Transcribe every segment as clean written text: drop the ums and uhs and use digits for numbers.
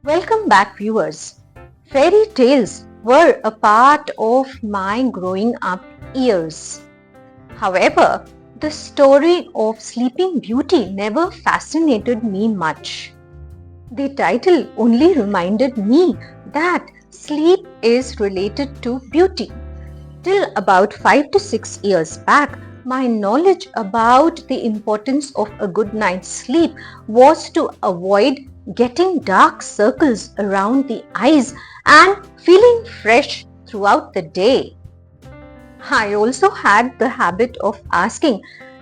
Welcome back, viewers. Fairy tales were a part of my growing up years. However, the story of Sleeping Beauty never fascinated me much. The title only reminded me that sleep is related to beauty. Till about 5 to 6 years back, my knowledge about the importance of a good night's sleep was to avoid getting dark circles around the eyes and feeling fresh throughout the day. I also had the habit of asking,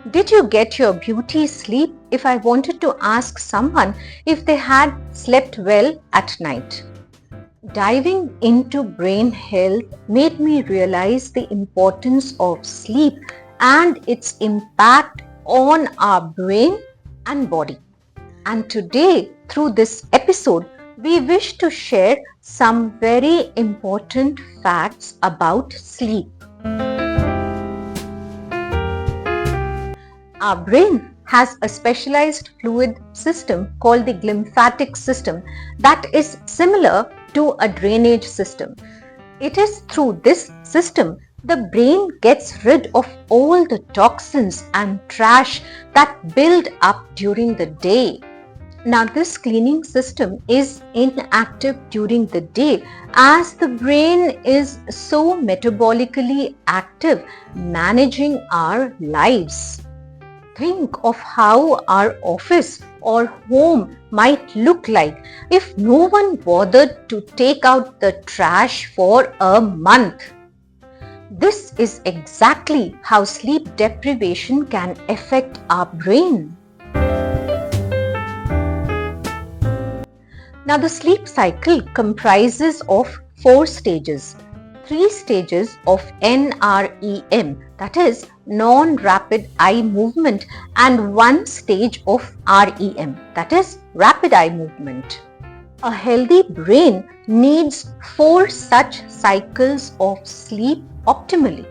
did you get your beauty sleep, if I wanted to ask someone if they had slept well at night. Diving into brain health made me realize the importance of sleep and its impact on our brain and body. And today, through this episode, we wish to share some very important facts about sleep. Our brain has a specialized fluid system called the glymphatic system that is similar to a drainage system. It is through this system the brain gets rid of all the toxins and trash that build up during the day. Now, this cleaning system is inactive during the day as the brain is so metabolically active, managing our lives. Think of how our office or home might look like if no one bothered to take out the trash for a month. This is exactly how sleep deprivation can affect our brain. Now, the sleep cycle comprises of 4 stages. 3 stages of NREM, that is non-rapid eye movement, and 1 stage of REM, that is rapid eye movement. A healthy brain needs 4 such cycles of sleep optimally.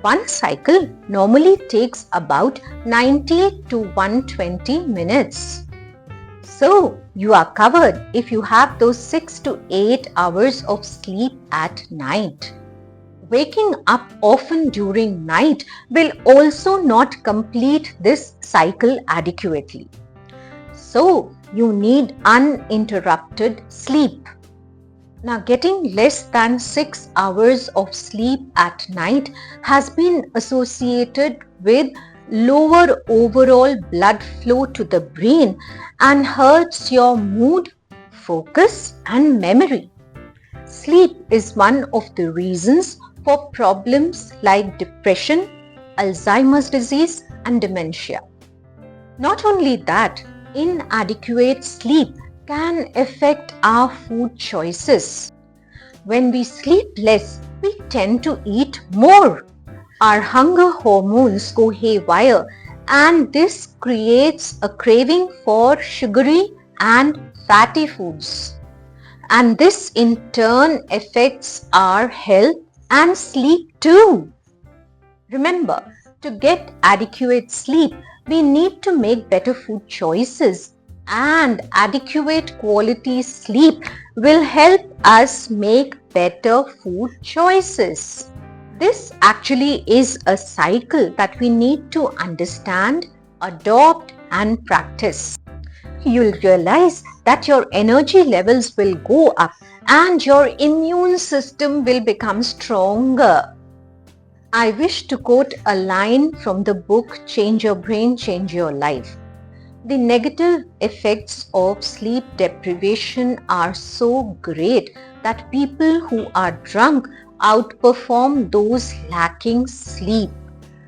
One cycle normally takes about 90 to 120 minutes. So, you are covered if you have those 6 to 8 hours of sleep at night. Waking up often during night will also not complete this cycle adequately. So, you need uninterrupted sleep. Now, getting less than 6 hours of sleep at night has been associated with lower overall blood flow to the brain and hurts your mood, focus and memory. Sleep is one of the reasons for problems like depression, Alzheimer's disease and dementia. Not only that, inadequate sleep can affect our food choices. When we sleep less, we tend to eat more. Our hunger hormones go haywire and this creates a craving for sugary and fatty foods. And this in turn affects our health and sleep too. Remember, to get adequate sleep, we need to make better food choices, and adequate quality sleep will help us make better food choices. This actually is a cycle that we need to understand, adopt and practice. You'll realize that your energy levels will go up and your immune system will become stronger. I wish to quote a line from the book Change Your Brain, Change Your Life. The negative effects of sleep deprivation are so great that people who are drunk outperform those lacking sleep.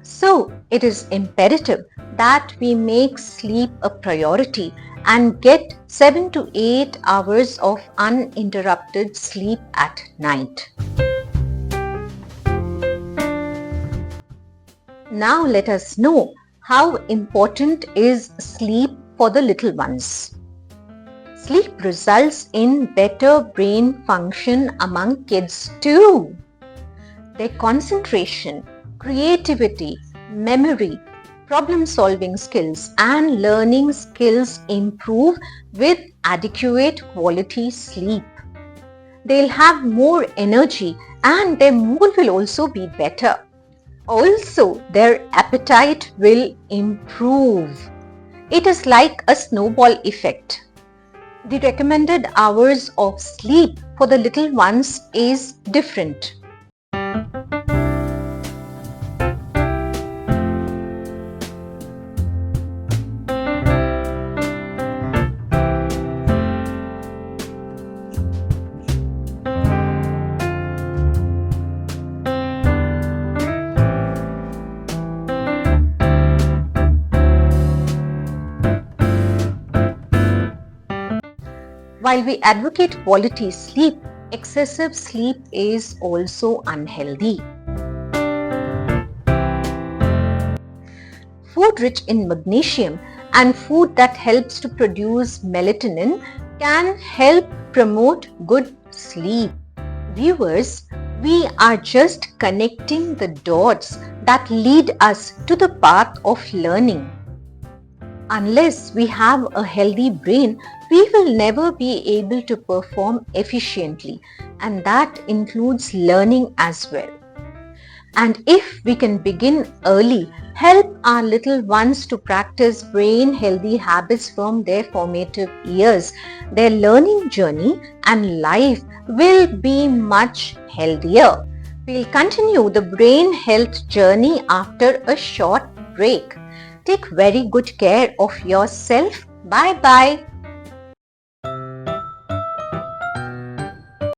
So, it is imperative that we make sleep a priority and get 7 to 8 hours of uninterrupted sleep at night. Now let us know how important is sleep for the little ones. Sleep results in better brain function among kids too. Their concentration, creativity, memory, problem solving skills and learning skills improve with adequate quality sleep. They'll have more energy and their mood will also be better. Also, their appetite will improve. It is like a snowball effect. The recommended hours of sleep for the little ones is different. While we advocate quality sleep, excessive sleep is also unhealthy. Food rich in magnesium and food that helps to produce melatonin can help promote good sleep. Viewers, we are just connecting the dots that lead us to the path of learning. Unless we have a healthy brain, we will never be able to perform efficiently, and that includes learning as well. And if we can begin early, help our little ones to practice brain healthy habits from their formative years, their learning journey and life will be much healthier. We'll continue the brain health journey after a short break. Take very good care of yourself. Bye bye.